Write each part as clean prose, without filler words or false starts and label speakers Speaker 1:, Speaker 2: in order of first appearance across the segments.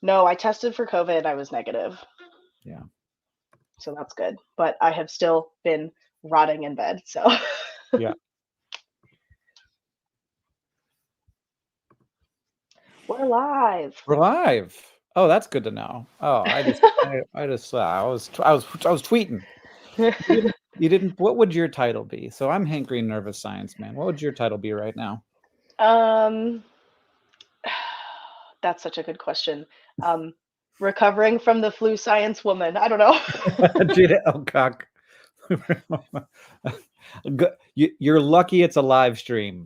Speaker 1: No, I tested for COVID. I was negative.
Speaker 2: Yeah.
Speaker 1: So that's good. But I have still been rotting in bed. So
Speaker 2: Yeah.
Speaker 1: we're live.
Speaker 2: We're live. Oh, that's good to know. Oh, I was tweeting. You didn't. What would your title be? So I'm Hank Green, Nervous Science Man. What would your title be right now?
Speaker 1: That's such a good question. Recovering from the flu science woman. I don't know.
Speaker 2: Jaida Elcock. You're lucky it's a live stream.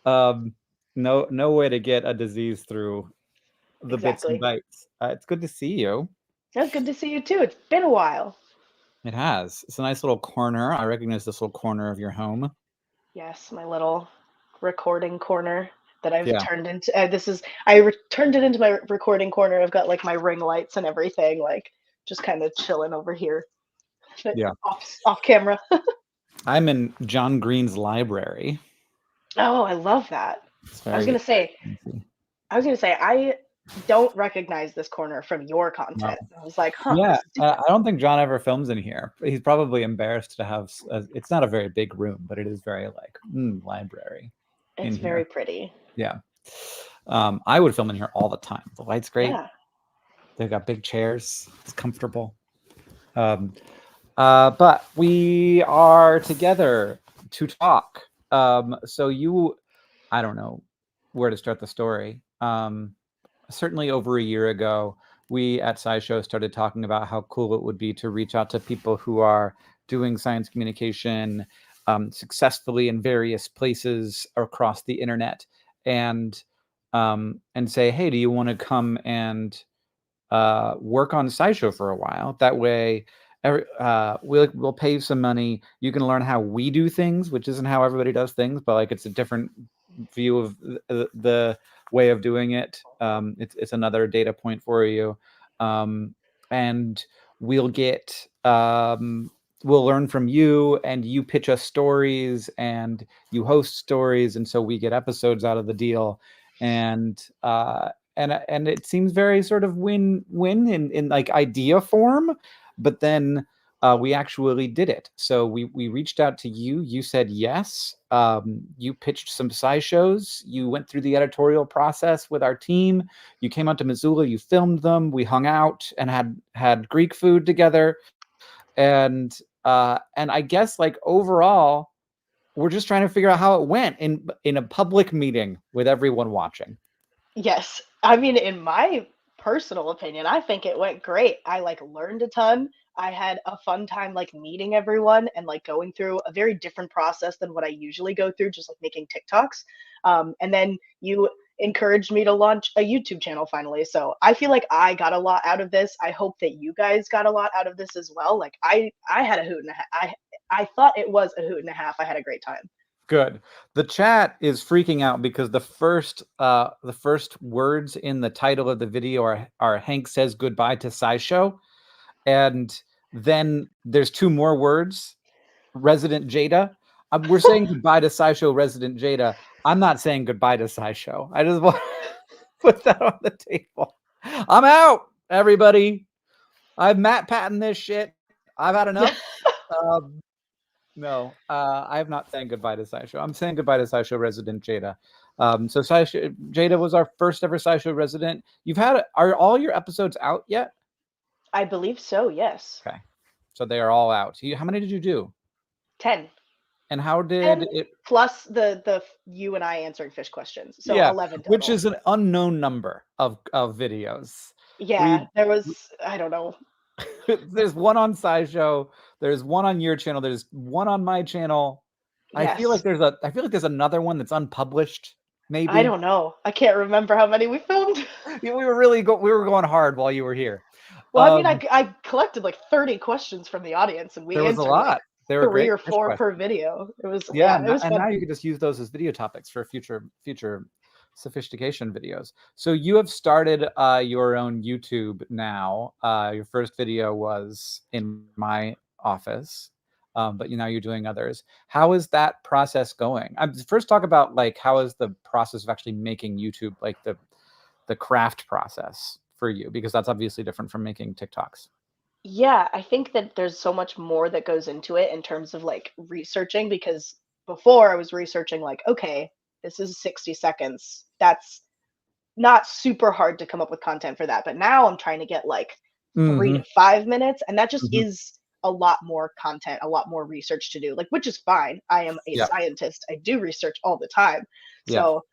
Speaker 2: No way to get a disease through the bits and
Speaker 1: Exactly.
Speaker 2: bytes. It's good to see you.
Speaker 1: It's good to see you too. It's been a while.
Speaker 2: It has. It's a nice little corner. I recognize this little corner of your home.
Speaker 1: Yes, my little recording corner that I've
Speaker 2: Yeah.
Speaker 1: turned into. Turned it into my recording corner. I've got like my ring lights and everything, like just kind of chilling over here.
Speaker 2: Yeah.
Speaker 1: Off camera.
Speaker 2: I'm in John Green's library.
Speaker 1: Oh, I love that. I was gonna say, I don't recognize this corner from your content. I was like, huh.
Speaker 2: Yeah, I don't think John ever films in here. He's probably embarrassed to have. It's not a very big room, but it is very like library.
Speaker 1: It's very pretty.
Speaker 2: Yeah. I would film in here all the time. The light's great.
Speaker 1: Yeah.
Speaker 2: They've got big chairs. It's comfortable. But we are together to talk. So I don't know where to start the story. Certainly over a year ago, we at SciShow started talking about how cool it would be to reach out to people who are doing science communication successfully in various places across the internet, and say, hey, do you want to come and work on SciShow for a while? That way, we'll pay you some money. You can learn how we do things, which isn't how everybody does things, but like it's a different view of the way of doing it. It's another data point for you, and we'll get we'll learn from you, and you pitch us stories, and you host stories, and so we get episodes out of the deal, and it seems very sort of win-win in like idea form, but then we actually did it. So we reached out to you. You said yes. You pitched some SciShows. You went through the editorial process with our team. You came out to Missoula. You filmed them. We hung out and had Greek food together. And I guess like overall, we're just trying to figure out how it went in a public meeting with everyone watching.
Speaker 1: Yes. I mean, in my personal opinion, I think it went great. I like learned a ton. I had a fun time like meeting everyone and like going through a very different process than what I usually go through, just like making TikToks. And then you encouraged me to launch a YouTube channel finally. So I feel like I got a lot out of this. I hope that you guys got a lot out of this as well. Like I had a hoot and a half. I thought it was a hoot and a half. I had a great time.
Speaker 2: Good. The chat is freaking out because the first words in the title of the video are Hank says goodbye to SciShow, and then there's two more words, Resident Jaida. We're saying goodbye to SciShow Resident Jaida. I'm not saying goodbye to SciShow. I just want to put that on the table. I'm out, everybody. I've Matt Patton this shit. I've had enough. No, I have not saying goodbye to SciShow. I'm saying goodbye to SciShow Resident Jaida. So SciShow, Jaida was our first ever SciShow Resident. Are all your episodes out yet?
Speaker 1: I believe so, yes.
Speaker 2: Okay. So they are all out. How many did you do?
Speaker 1: 10.
Speaker 2: And how did it?
Speaker 1: Plus the you and I answering fish questions. So
Speaker 2: yeah,
Speaker 1: 11 total.
Speaker 2: which is an unknown number of videos.
Speaker 1: Yeah, there was, I don't know.
Speaker 2: There's one on SciShow. There's one on your channel. There's one on my channel. Yes. I feel like there's another one that's unpublished. Maybe.
Speaker 1: I don't know. I can't remember how many we filmed.
Speaker 2: We were going hard while you were here.
Speaker 1: Well, I mean, I collected like 30 questions from the audience, and we answered a lot. Like
Speaker 2: there were
Speaker 1: 3 or 4 per video. It was
Speaker 2: it was fun. And now you can just use those as video topics for future sophistication videos. So you have started your own YouTube now. Your first video was in my office, but now you're doing others. How is that process going? First talk about like how is the process of actually making YouTube, like the craft process for you? Because that's obviously different from making TikToks.
Speaker 1: Yeah, I think that there's so much more that goes into it in terms of like researching because before I was researching like, okay, this is 60 seconds. That's not super hard to come up with content for that. But now I'm trying to get like 3 to 5 minutes, and that just
Speaker 2: Hmm.
Speaker 1: is a lot more content, a lot more research to do, like which is fine. I am a
Speaker 2: Yeah.
Speaker 1: scientist. I do research all the time.
Speaker 2: Yeah.
Speaker 1: So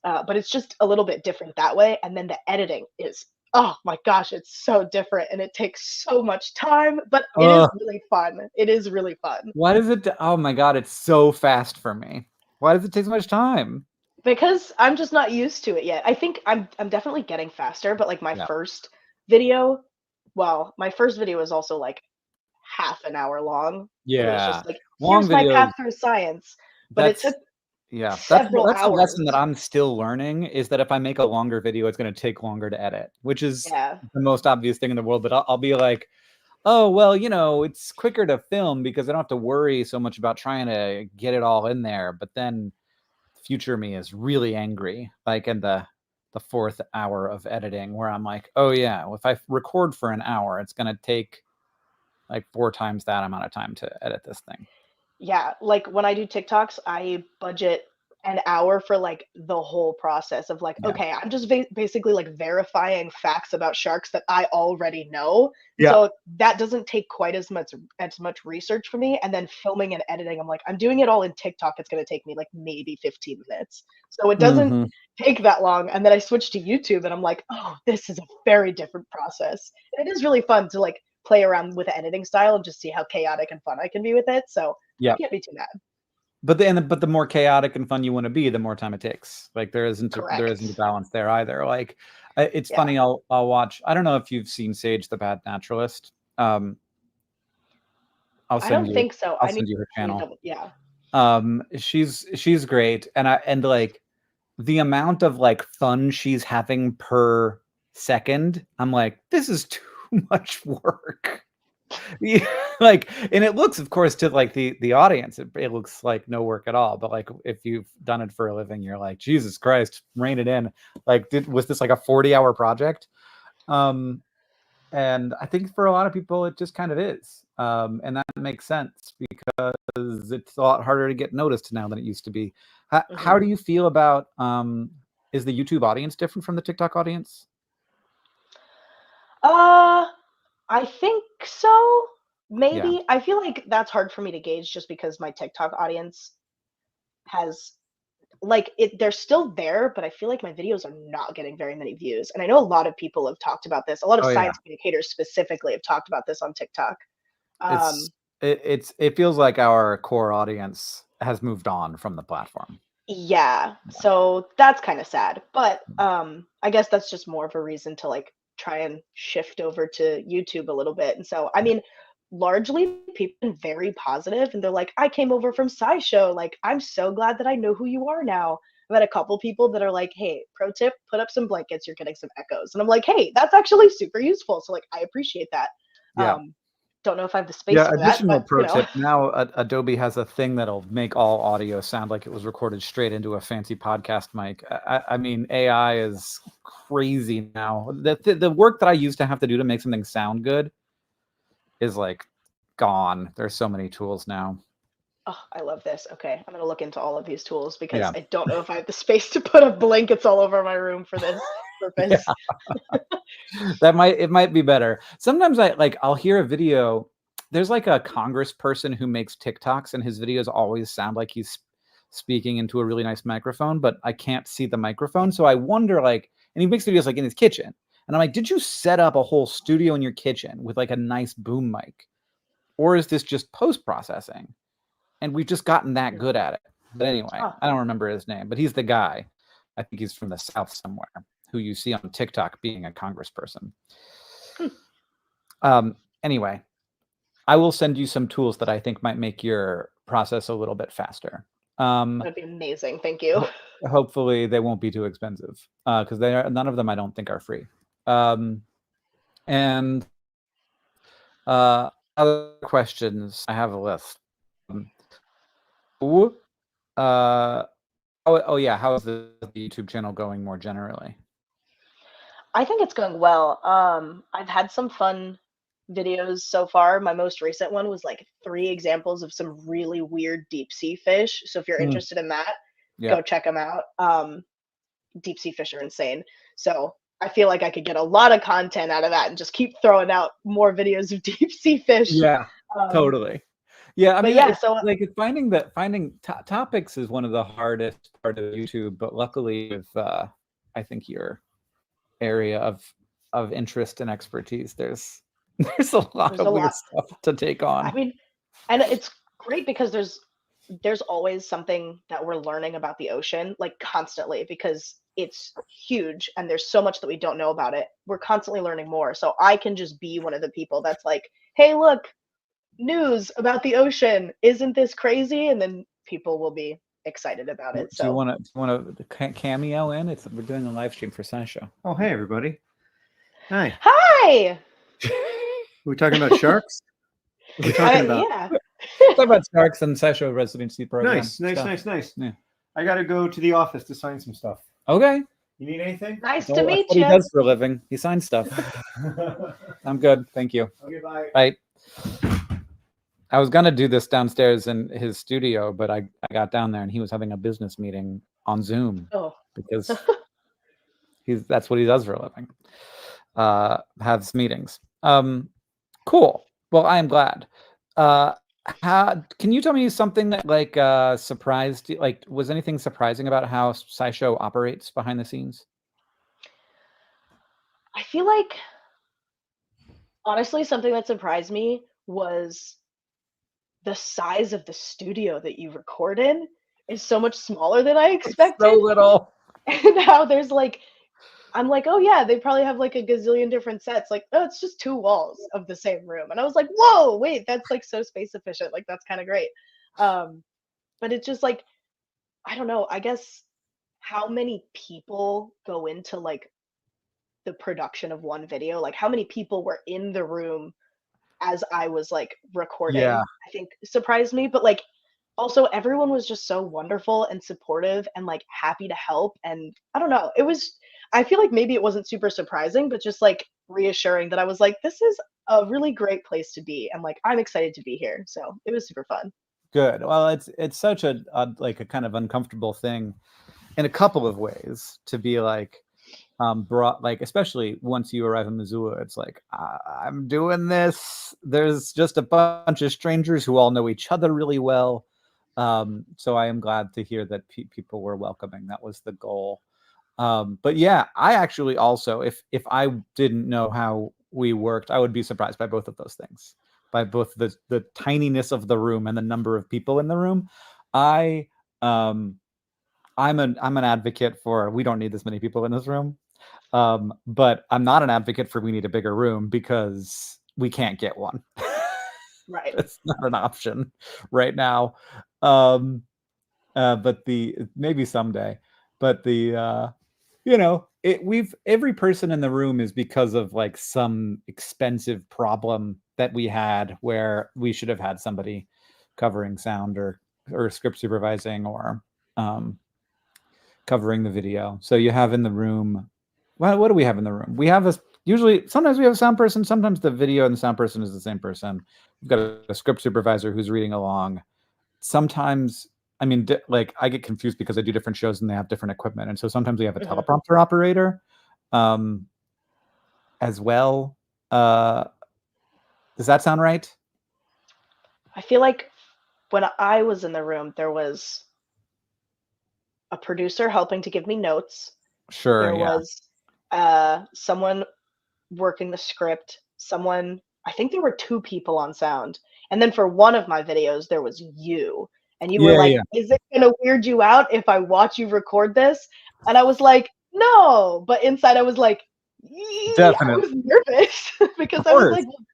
Speaker 1: but it's just a little bit different that way. And then the editing is, oh my gosh, it's so different and it takes so much time, but it is
Speaker 2: Uh,
Speaker 1: really fun. It is really fun
Speaker 2: why does it? Oh my God, it's so fast for me. Why does it take so much time?
Speaker 1: because I'm just not used to it yet. I think I'm definitely getting faster, but like my
Speaker 2: Yeah.
Speaker 1: first video, well, my first video was also like half an hour long. It was
Speaker 2: Yeah.
Speaker 1: just like,
Speaker 2: Long
Speaker 1: here's my
Speaker 2: videos.
Speaker 1: path through science, but it took
Speaker 2: That's yeah.
Speaker 1: several
Speaker 2: That's a
Speaker 1: hours.
Speaker 2: lesson that I'm still learning is that if I make a longer video, it's going to take longer to edit, which is
Speaker 1: Yeah.
Speaker 2: the most obvious thing in the world. But I'll be like, oh, well, it's quicker to film because I don't have to worry so much about trying to get it all in there. But then future me is really angry, like in the fourth hour of editing, where I'm like, oh yeah, well, if I record for an hour, it's gonna take like 4 times that amount of time to edit this thing.
Speaker 1: Yeah, like when I do TikToks, I budget an hour for like the whole process of like,
Speaker 2: Yeah.
Speaker 1: okay, I'm just basically like verifying facts about sharks that I already know. And
Speaker 2: Yeah.
Speaker 1: so that doesn't take quite as much research for me. And then filming and editing, I'm like, I'm doing it all in TikTok. It's going to take me like maybe 15 minutes. So it doesn't
Speaker 2: Hmm.
Speaker 1: take that long. And then I switch to YouTube and I'm like, oh, this is a very different process. And it is really fun to like play around with the editing style and just see how chaotic and fun I can be with it. So I
Speaker 2: Yeah.
Speaker 1: can't be too mad.
Speaker 2: But the more chaotic and fun you want to be, the more time it takes. Like there isn't a
Speaker 1: Correct.
Speaker 2: balance there either. Like it's
Speaker 1: Yeah.
Speaker 2: funny. I'll watch. I don't know if you've seen Sage the Bad Naturalist. I'll
Speaker 1: I
Speaker 2: send
Speaker 1: don't
Speaker 2: you.
Speaker 1: think so.
Speaker 2: I'll
Speaker 1: I need
Speaker 2: send you her
Speaker 1: to
Speaker 2: channel.
Speaker 1: double, yeah.
Speaker 2: She's great, and like the amount of like fun she's having per second, I'm like, this is too much work. Yeah, like, and it looks, of course, to like the audience, it looks like no work at all. But like, if you've done it for a living, you're like, Jesus Christ, rein it in. Like, was this like a 40-hour project? Um, and I think for a lot of people, it just kind of is. And that makes sense because it's a lot harder to get noticed now than it used to be. How
Speaker 1: Hmm.
Speaker 2: do you feel about is the YouTube audience different from the TikTok audience?
Speaker 1: Uh, I think so.
Speaker 2: Yeah.
Speaker 1: Maybe. I feel like that's hard for me to gauge just because my TikTok audience has like it they're still there, but I feel like my videos are not getting very many views. And I know a lot of people have talked about this. A lot of
Speaker 2: Oh yeah.
Speaker 1: science communicators specifically have talked about this on TikTok.
Speaker 2: It's
Speaker 1: Um,
Speaker 2: it feels like our core audience has moved on from the platform.
Speaker 1: Yeah, so that's kind of sad, but I guess that's just more of a reason to like try and shift over to YouTube a little bit. And so, I
Speaker 2: Yeah.
Speaker 1: mean, largely people have been very positive and they're like, I came over from SciShow. Like, I'm so glad that I know who you are now. I've had a couple people that are like, hey, pro tip, put up some blankets, you're getting some echoes. And I'm like, hey, that's actually super useful. So like I appreciate that.
Speaker 2: Yeah.
Speaker 1: Um, don't know if I have the space
Speaker 2: Yeah,
Speaker 1: for that,
Speaker 2: additional
Speaker 1: but
Speaker 2: pro tip. Now Adobe has a thing that'll make all audio sound like it was recorded straight into a fancy podcast mic. I mean, AI is crazy now. The work that I used to have to do to make something sound good is like gone. There's so many tools now.
Speaker 1: Oh, I love this. Okay, I'm gonna look into all of these tools because
Speaker 2: Yeah.
Speaker 1: I don't know if I have the space to put up blankets all over my room for this
Speaker 2: Yeah.
Speaker 1: purpose.
Speaker 2: It might be better. Sometimes I'll hear a video. There's like a congressperson who makes TikToks and his videos always sound like he's speaking into a really nice microphone, but I can't see the microphone. So I wonder like, and he makes videos like in his kitchen. And I'm like, did you set up a whole studio in your kitchen with like a nice boom mic? Or is this just post-processing? And we've just gotten that good at it. But anyway,
Speaker 1: Huh.
Speaker 2: I don't remember his name, but he's the guy. I think he's from the South somewhere who you see on TikTok being a congressperson.
Speaker 1: Hmm.
Speaker 2: Anyway, I will send you some tools that I think might make your process a little bit faster.
Speaker 1: That'd be amazing. Thank you.
Speaker 2: Hopefully, they won't be too expensive because none of them I don't think are free. And other questions, I have a list. Ooh, oh yeah, how is the YouTube channel going more generally?
Speaker 1: I think it's going well. I've had some fun videos so far. My most recent one was like 3 examples of some really weird deep sea fish. So if you're
Speaker 2: Mm,
Speaker 1: interested in that,
Speaker 2: yeah.
Speaker 1: go check them out. Deep sea fish are insane. So I feel like I could get a lot of content out of that and just keep throwing out more videos of deep sea fish.
Speaker 2: Yeah,
Speaker 1: Um,
Speaker 2: totally. Yeah, I
Speaker 1: but
Speaker 2: mean,
Speaker 1: yeah,
Speaker 2: it's
Speaker 1: so
Speaker 2: like finding topics is one of the hardest part of YouTube, but luckily with I think your area of interest and expertise, there's a lot
Speaker 1: there's
Speaker 2: of
Speaker 1: a
Speaker 2: weird
Speaker 1: lot.
Speaker 2: stuff to take
Speaker 1: I
Speaker 2: on.
Speaker 1: mean, and it's great because there's always something that we're learning about the ocean, like constantly, because it's huge and there's so much that we don't know about it. We're constantly learning more. So I can just be one of the people that's like, hey, look, news about the ocean. Isn't this crazy? And then people will be excited about
Speaker 2: Do
Speaker 1: it.
Speaker 2: you
Speaker 1: So,
Speaker 2: want to cameo in? We're doing a live stream for SciShow. Oh, hey everybody. Hi.
Speaker 1: hi.
Speaker 3: We're talking about sharks. We're talking about
Speaker 1: Yeah.
Speaker 2: Talk about sharks and SciShow residency program.
Speaker 3: nice.
Speaker 2: Yeah.
Speaker 3: I got to go to the office to sign some stuff.
Speaker 2: Okay.
Speaker 3: You need anything?
Speaker 1: Nice
Speaker 2: So
Speaker 1: to
Speaker 2: that's
Speaker 1: meet
Speaker 2: what he
Speaker 1: you.
Speaker 2: does for a living. He signs stuff.
Speaker 3: Okay,
Speaker 2: I'm good. Thank you.
Speaker 3: bye.
Speaker 2: Right. I was gonna do this downstairs in his studio, but I got down there and he was having a business meeting on Zoom
Speaker 1: Oh,
Speaker 2: because that's what he does for a living. Has meetings. Cool. Well, I am glad. Can you tell me something that like surprised you? Like, was anything surprising about how SciShow operates behind the scenes?
Speaker 1: I feel like honestly, something that surprised me was the size of the studio that you record in is so much smaller than I
Speaker 2: It's so
Speaker 1: expected.
Speaker 2: little.
Speaker 1: And how there's like, I'm like, oh yeah, they probably have like a gazillion different sets. Like, oh, it's just 2 walls of the same room. And I was like, whoa, wait, that's like so space efficient. Like, that's kind of great. Um, but it's just like, I don't know, I guess how many people go into like the production of one video? Like, how many people were in the room as I was like
Speaker 2: Yeah.
Speaker 1: recording, I think surprised me. But like also everyone was just so wonderful and supportive and like happy to help. And I don't know, I feel like maybe it wasn't super surprising, but just like reassuring that I was like, this is a really great place to be. And like I'm excited to be here. So it was super fun.
Speaker 2: Good. Well, it's such a like a kind of uncomfortable thing in a couple of ways to be like brought, like especially once you arrive in Missoula, it's like I'm doing this. There's just a bunch of strangers who all know each other really well. So I am glad to hear that people were welcoming. That was the goal. But yeah, I actually also, if I didn't know how we worked, I would be surprised by both of those things, by both the tininess of the room and the number of people in the room. I I'm an advocate for we don't need this many people in this room. But I'm not an advocate for we need a bigger room because we can't get one.
Speaker 1: Right.
Speaker 2: It's not an option right now. But maybe someday. But every person in the room is because of like some expensive problem that we had where we should have had somebody covering sound or script supervising or covering the video. So you have in the room, well, what do we have in the room? We have sometimes we have a sound person, sometimes the video and the sound person is the same person. We've got a script supervisor who's reading along. Sometimes, I mean, like I get confused because I do different shows and they have different equipment. And so sometimes we have a teleprompter operator as well. Does that sound right?
Speaker 1: I feel like when I was in the room, there was a producer helping to give me notes.
Speaker 2: Sure.
Speaker 1: There
Speaker 2: Yeah.
Speaker 1: was someone working the script, I think there were 2 people on sound. And then for one of my videos, there was you. And you were like,
Speaker 2: Yeah.
Speaker 1: is it going to weird you out if I watch you record this? And I was like, no. But inside, I was like, I was nervous because I was like, well,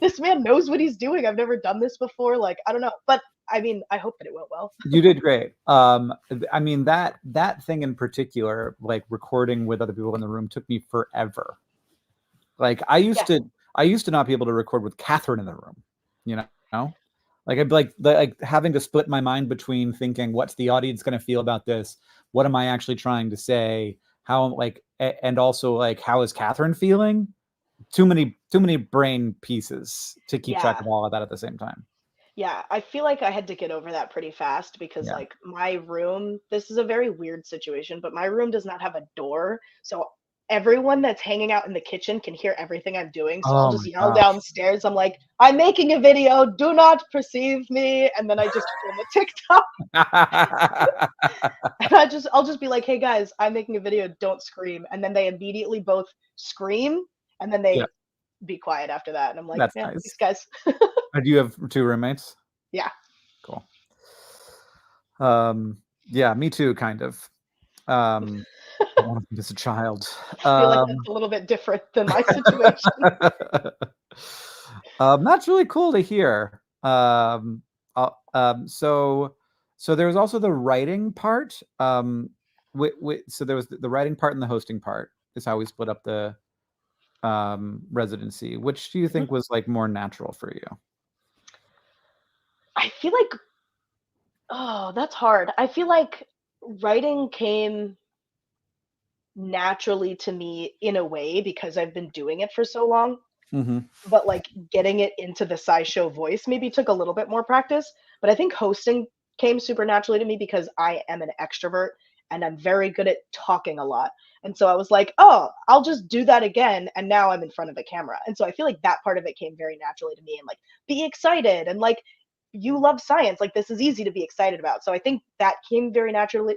Speaker 1: this man knows what he's doing. I've never done this before. Like, I don't know. But I mean, I hope that it went well.
Speaker 2: You did great. I mean, that thing in particular, like recording with other people in the room, took me forever. Like I used to not be able to record with Catherine in the room, you know? Like I'd be like having to split my mind between thinking, what's the audience going to feel about this? What am I actually trying to say? How, like, and also like how is Catherine feeling? Too many brain pieces to keep track
Speaker 1: Yeah.
Speaker 2: of all of that at the same time.
Speaker 1: Yeah, I feel like I had to get over that pretty fast because,
Speaker 2: Yeah.
Speaker 1: like, my room, this is a very weird situation, but my room does not have a door. So everyone that's hanging out in the kitchen can hear everything I'm doing. So I'll
Speaker 2: Oh
Speaker 1: just
Speaker 2: my
Speaker 1: yell
Speaker 2: gosh.
Speaker 1: downstairs. I'm like, I'm making a video. Do not perceive me. And then I just film a TikTok. And I'll just be like, hey guys, I'm making a video. Don't scream. And then they immediately both scream and then
Speaker 2: Yeah,
Speaker 1: they be quiet after that. And I'm like,
Speaker 2: that's
Speaker 1: yeah,
Speaker 2: nice.
Speaker 1: these guys.
Speaker 2: Do you have 2 roommates?
Speaker 1: Yeah.
Speaker 2: Cool. Yeah, me too, kind of. One of them is a child.
Speaker 1: I feel like that's a little bit different than my situation.
Speaker 2: That's really cool to hear. So there was also the writing part. So there was the writing part and the hosting part is how we split up the residency. Which do you
Speaker 1: Mhm.
Speaker 2: think was like more natural for you?
Speaker 1: I feel like, oh, that's hard. I feel like writing came naturally to me in a way because I've been doing it for so long.
Speaker 2: Mm-hmm.
Speaker 1: But like getting it into the SciShow voice maybe took a little bit more practice. But I think hosting came super naturally to me because I am an extrovert and I'm very good at talking a lot. And so I was like, oh, I'll just do that again. And now I'm in front of a camera. And so I feel like that part of it came very naturally to me and like be excited and like you love science. Like this is easy to be excited about. So I think that came very naturally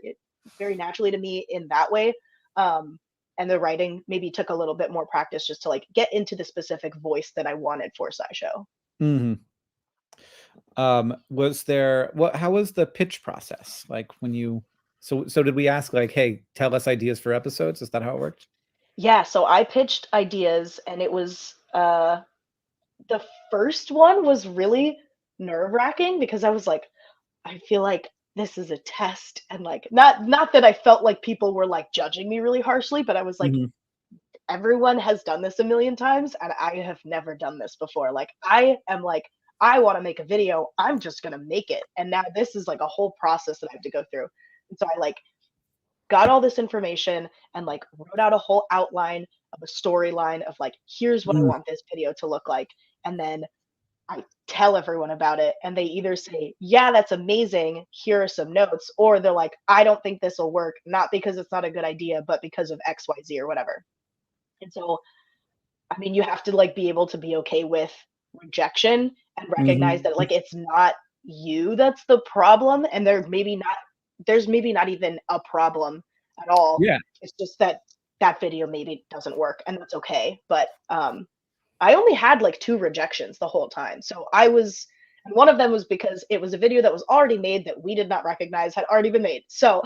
Speaker 1: to me in that way. Um, and the writing maybe took a little bit more practice just to like get into the specific voice that I wanted for SciShow.
Speaker 2: Mm-hmm. Was there how was the pitch process? Like when you so did we ask like, hey, tell us ideas for episodes? Is that how it worked?
Speaker 1: Yeah, so I pitched ideas and it was the first one was really nerve-wracking because I was like, I feel like this is a test and like not that I felt like people were like judging me really harshly, but I was like,
Speaker 2: Mm-hmm.
Speaker 1: everyone has done this a million times and I have never done this before. Like I am like I want to make a video. I'm just going to make it. And now this is like a whole process that I have to go through. And so I like got all this information and like wrote out a whole outline of a storyline of like here's what I want this video to look like. And then I tell everyone about it and they either say, "Yeah, that's amazing. Here are some notes," or they're like, "I don't think this will work, not because it's not a good idea, but because of XYZ or whatever." And so I mean, you have to like be able to be okay with rejection and recognize
Speaker 2: Mm-hmm.
Speaker 1: that like it's not you that's the problem and there's maybe not even a problem at all.
Speaker 2: Yeah.
Speaker 1: It's just that that video maybe doesn't work and that's okay. But I only had like 2 rejections the whole time. So I was and one of them was because it was a video that was already made that we did not recognize had already been made. So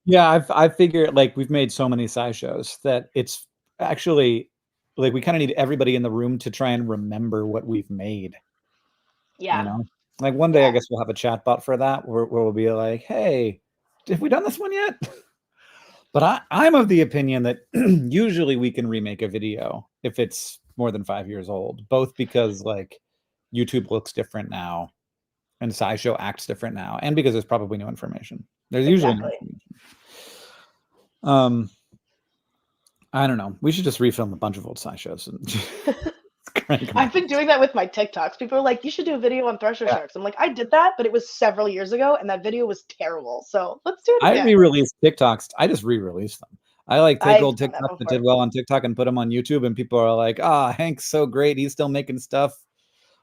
Speaker 2: Yeah, I figured like we've made so many sci shows that it's actually like we kind of need everybody in the room to try and remember what we've made, you
Speaker 1: yeah.
Speaker 2: know? Like one day I
Speaker 1: Yeah.
Speaker 2: guess we'll have a chat bot for that where we'll be like, hey, have we done this one yet? But I'm of the opinion that usually we can remake a video if it's more than 5 years old, both because like YouTube looks different now and SciShow acts different now, and because there's probably new information. There's usually new
Speaker 1: Exactly.
Speaker 2: information. I don't know. We should just refilm a bunch of old SciShows and crank them
Speaker 1: I've
Speaker 2: out.
Speaker 1: been doing that with my TikToks. People are like, "You should do a video on thresher
Speaker 2: Yeah.
Speaker 1: sharks." I'm like, "I did that, but it was several years ago, and that video was terrible. So let's do it
Speaker 2: I
Speaker 1: again."
Speaker 2: re-release TikToks. I just re-release them. I like take
Speaker 1: I've
Speaker 2: old
Speaker 1: done that
Speaker 2: TikToks that did
Speaker 1: before.
Speaker 2: well on TikTok and put them on YouTube, and people are like, "Ah, Hank's so great. He's still making stuff.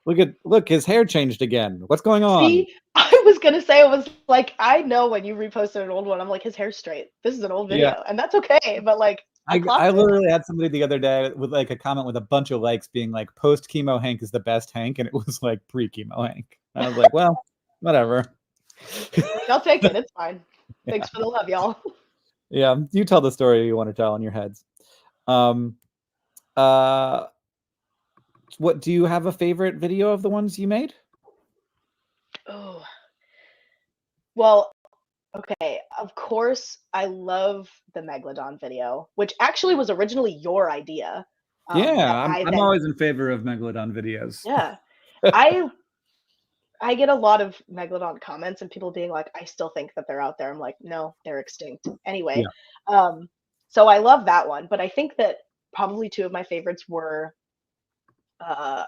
Speaker 2: Look, his hair changed again. What's going on?"
Speaker 1: See, I was gonna say, I was like, I know when you reposted an old one, I'm like, his hair's straight. This is an old
Speaker 2: Yeah.
Speaker 1: video, and that's okay. But like, I
Speaker 2: I
Speaker 1: clocked it.
Speaker 2: literally had somebody the other day with like a comment with a bunch of likes being like, post chemo Hank is the best Hank, and it was like pre chemo Hank. And I was like, well, whatever.
Speaker 1: Like, I'll take it. It's fine.
Speaker 2: Yeah.
Speaker 1: Thanks for the love, y'all.
Speaker 2: Yeah, you tell the story you want to tell in your heads. Um, uh, what do you have a favorite video of the ones you made?
Speaker 1: Oh, well, okay. Of course, I love the Megalodon video, which actually was originally your idea. That
Speaker 2: Yeah,
Speaker 1: I
Speaker 2: I'm
Speaker 1: then,
Speaker 2: always in favor of Megalodon videos.
Speaker 1: yeah. I I get a lot of Megalodon comments and people being like, I still think that they're out there. I'm like, no, they're extinct. Anyway,
Speaker 2: Yeah.
Speaker 1: um, So I love that one, but I think that probably two of my favorites were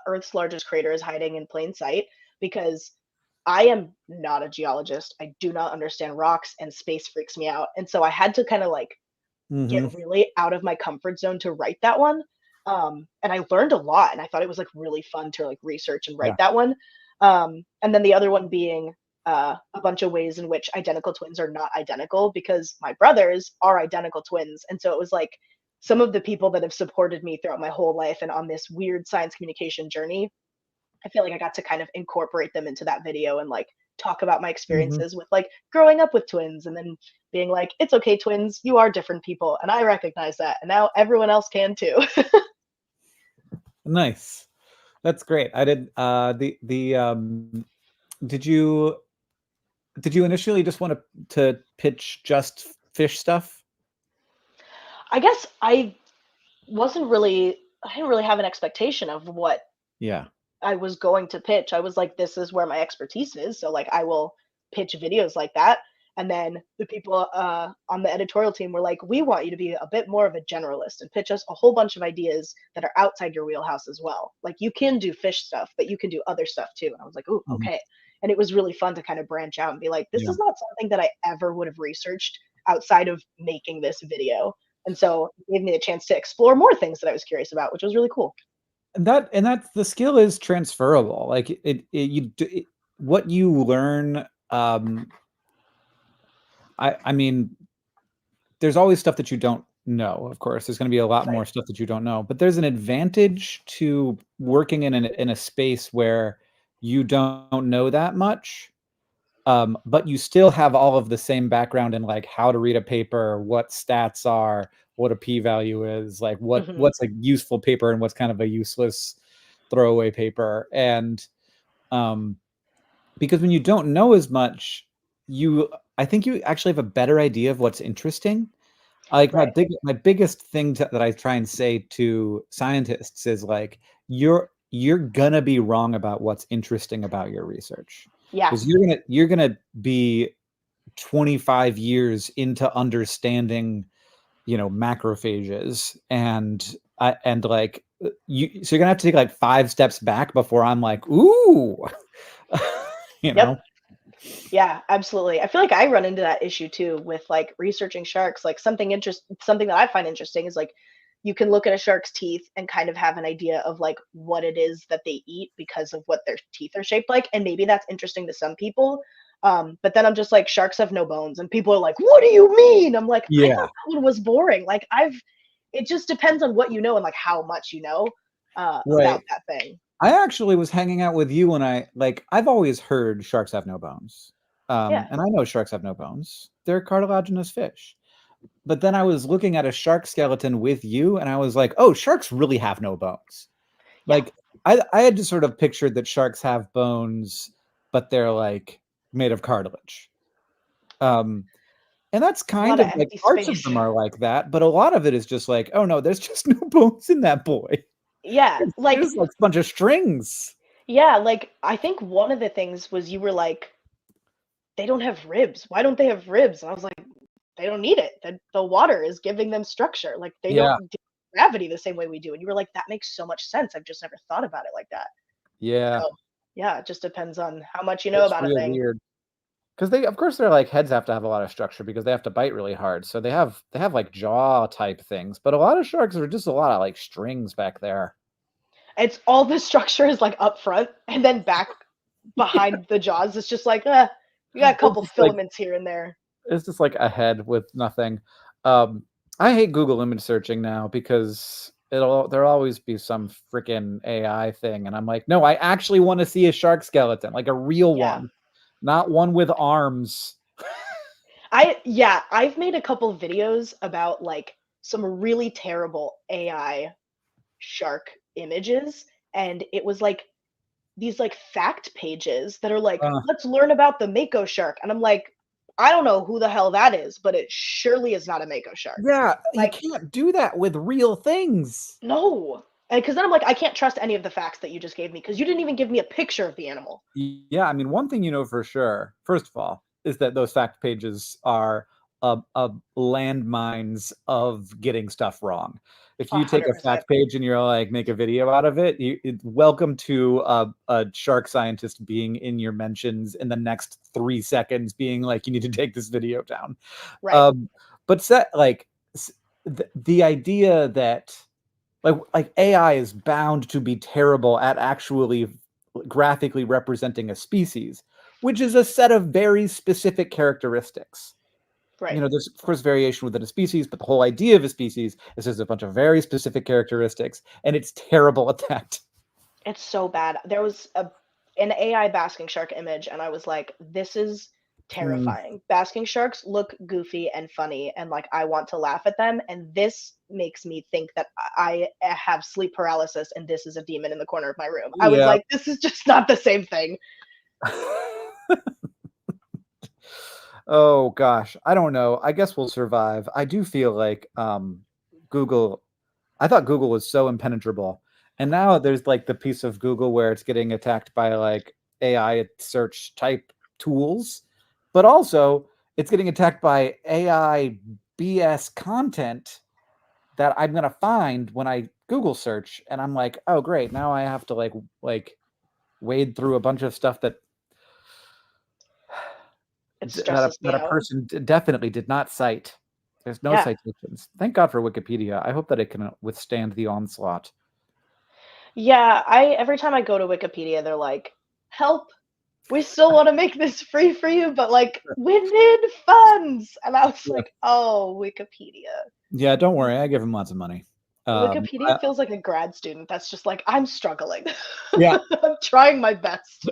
Speaker 1: Earth's largest crater is hiding in plain sight, because I am not a geologist. I do not understand rocks, and space freaks me out. And so I had to kind of like get
Speaker 2: Hmm.
Speaker 1: really out of my comfort zone to write that one. And I learned a lot, and I thought it was like really fun to like research and
Speaker 2: Yeah.
Speaker 1: write that one. And then the other one being a bunch of ways in which identical twins are not identical, because my brothers are identical twins. And so it was like some of the people that have supported me throughout my whole life and on this weird science communication journey, I feel like I got to kind of incorporate them into that video and like talk about my
Speaker 2: Hmm.
Speaker 1: experiences with like growing up with twins, and then being like, it's okay, twins, you are different people. And I recognize that. And now everyone else can too.
Speaker 2: Nice. That's great. I did the did you initially just want to pitch just fish stuff?
Speaker 1: I guess I didn't really have an expectation of what
Speaker 2: Yeah.
Speaker 1: I was going to pitch. I was like, this is where my expertise is. So like I will pitch videos like that. And then the people on the editorial team were like, we want you to be a bit more of a generalist and pitch us a whole bunch of ideas that are outside your wheelhouse as well. Like you can do fish stuff, but you can do other stuff too. And I was like, ooh,
Speaker 2: Mhm.
Speaker 1: okay. And it was really fun to kind of branch out and be like, this
Speaker 2: Yeah.
Speaker 1: is not something that I ever would have researched outside of making this video. And so it gave me the chance to explore more things that I was curious about, which was really cool.
Speaker 2: And that's the skill is transferable. Like what you learn. I mean, there's always stuff that you don't know. Of course, there's going to be a lot more
Speaker 1: Right.
Speaker 2: stuff that you don't know. But there's an advantage to working in a space where you don't know that much. But you still have all of the same background in like how to read a paper, what stats are, what a p-value is, like
Speaker 1: Hmm.
Speaker 2: what's a useful paper and what's kind of a useless throwaway paper. And um, because when you don't know as much, I think you actually have a better idea of what's interesting. Like
Speaker 1: Right.
Speaker 2: my biggest thing that I try and say to scientists is like you're gonna be wrong about what's interesting about your research,
Speaker 1: Yeah.
Speaker 2: because you're gonna be 25 years into understanding, macrophages, and like so you're gonna have to take like 5 steps back before I'm like, ooh, you
Speaker 1: Yep.
Speaker 2: know.
Speaker 1: Yeah, absolutely. I feel like I run into that issue too with like researching sharks. Like something that I find interesting is like you can look at a shark's teeth and kind of have an idea of like what it is that they eat because of what their teeth are shaped like, and maybe that's interesting to some people. But then I'm just like, sharks have no bones, and people are like, "What do you mean?" I'm like, "I thought
Speaker 2: Yeah,
Speaker 1: that one was boring." Like it just depends on what you know and like how much you know about
Speaker 2: right.
Speaker 1: that thing.
Speaker 2: I actually was hanging out with you when I've always heard sharks have no bones.
Speaker 1: Yeah,
Speaker 2: And I know sharks have no bones. They're cartilaginous fish. But then I was looking at a shark skeleton with you and I was like, oh, sharks really have no bones.
Speaker 1: yeah,
Speaker 2: Like I had just sort of pictured that sharks have bones, but they're like made of cartilage. Um, and that's
Speaker 1: a
Speaker 2: kind
Speaker 1: lot of
Speaker 2: of like
Speaker 1: empty
Speaker 2: parts of
Speaker 1: space.
Speaker 2: them are like that, but a lot of it is just like, oh no, there's just no bones in that boy.
Speaker 1: Yeah,
Speaker 2: There's
Speaker 1: like
Speaker 2: like a bunch of strings.
Speaker 1: yeah, like I think one of the things was you were like, they don't have ribs. Why don't they have ribs? And I was like, they don't need it. The water is giving them structure. Like they don't
Speaker 2: Yeah.
Speaker 1: do gravity the same way we do. And you were like, that makes so much sense. I've just never thought about it like that.
Speaker 2: Yeah.
Speaker 1: So yeah, it just depends on how much you know
Speaker 2: It's
Speaker 1: about a
Speaker 2: real
Speaker 1: thing.
Speaker 2: weird. Because they, of course, their like heads have to have a lot of structure because they have to bite really hard. So they have like jaw type things, but a lot of sharks are just a lot of like strings back there.
Speaker 1: It's all the structure is like up front, and then back behind the jaws. It's just like, you got a
Speaker 2: It's
Speaker 1: couple
Speaker 2: just like
Speaker 1: filaments here and there.
Speaker 2: a head with nothing. Um, I hate Google image searching now because there'll always be some freaking AI thing, and I'm like, no, I actually want to see a shark skeleton, like a real
Speaker 1: Yeah.
Speaker 2: one, not one with arms.
Speaker 1: I've made a couple videos about like some really terrible AI shark images, and it was like these like fact pages that are like,
Speaker 2: Uh,
Speaker 1: let's learn about the mako shark, and I'm like, I don't know who the hell that is, but it surely is not a mako shark.
Speaker 2: yeah, you
Speaker 1: Like,
Speaker 2: can't do that with real things.
Speaker 1: no. Because then I'm like, I can't trust any of the facts that you just gave me because you didn't even give me a picture of the animal.
Speaker 2: Yeah, I mean, one thing you know for sure, first of all, is that those fact pages are landmines of getting stuff wrong. If you take a
Speaker 1: 100%.
Speaker 2: fact page and you're like make a video out of it, welcome to a shark scientist being in your mentions in the next 3 seconds, being like, you need to take this video down.
Speaker 1: Right.
Speaker 2: But the idea that like AI is bound to be terrible at actually graphically representing a species, which is a set of very specific characteristics.
Speaker 1: Right.
Speaker 2: There's of course variation within a species, but the whole idea of a species is there's a bunch of very specific characteristics, and it's terrible at that.
Speaker 1: It's so bad. There was an AI basking shark image, and I was like, this is terrifying. Basking sharks look goofy and funny, and like I want to laugh at them, and this makes me think that I have sleep paralysis and this is a demon in the corner of my room. I was
Speaker 2: Yeah.
Speaker 1: like, this is just not the same thing.
Speaker 2: Oh gosh, I don't know. I guess we'll survive. I do feel like Google. I thought Google was so impenetrable, and now there's like the piece of Google where it's getting attacked by like AI search type tools, but also it's getting attacked by AI BS content that I'm gonna find when I Google search, and I'm like, oh great, now I have to like wade through a bunch of stuff that
Speaker 1: It stresses me
Speaker 2: that a
Speaker 1: out.
Speaker 2: person definitely did not cite. There's no
Speaker 1: Yeah.
Speaker 2: citations. Thank God for Wikipedia. I hope that it can withstand the onslaught.
Speaker 1: Yeah, every time I go to Wikipedia, they're like, help, we still want to make this free for you, but like we need funds. And I was like, oh, Wikipedia.
Speaker 2: Yeah, don't worry. I give him lots of money.
Speaker 1: Wikipedia feels like a grad student that's just like, I'm struggling.
Speaker 2: Yeah.
Speaker 1: I'm trying my best.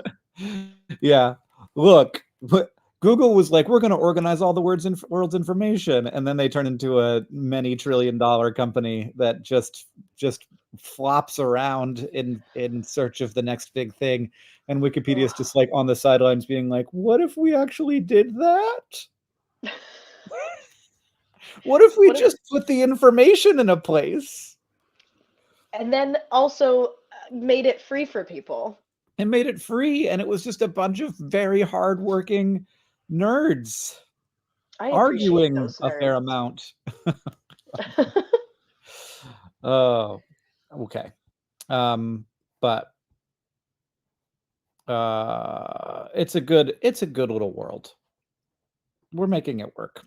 Speaker 2: Yeah. Look, Google was like, we're going to organize all the world's information. And then they turn into a many trillion-dollar company that just flops around in search of the next big thing. And Wikipedia is just like on the sidelines being like, what if we actually did that? What if we just put the information in a place?
Speaker 1: And then also made it free for people.
Speaker 2: And made it free, and it was just a bunch of very hardworking nerds arguing a fair amount. Oh, okay. But it's a good little world. We're making it work.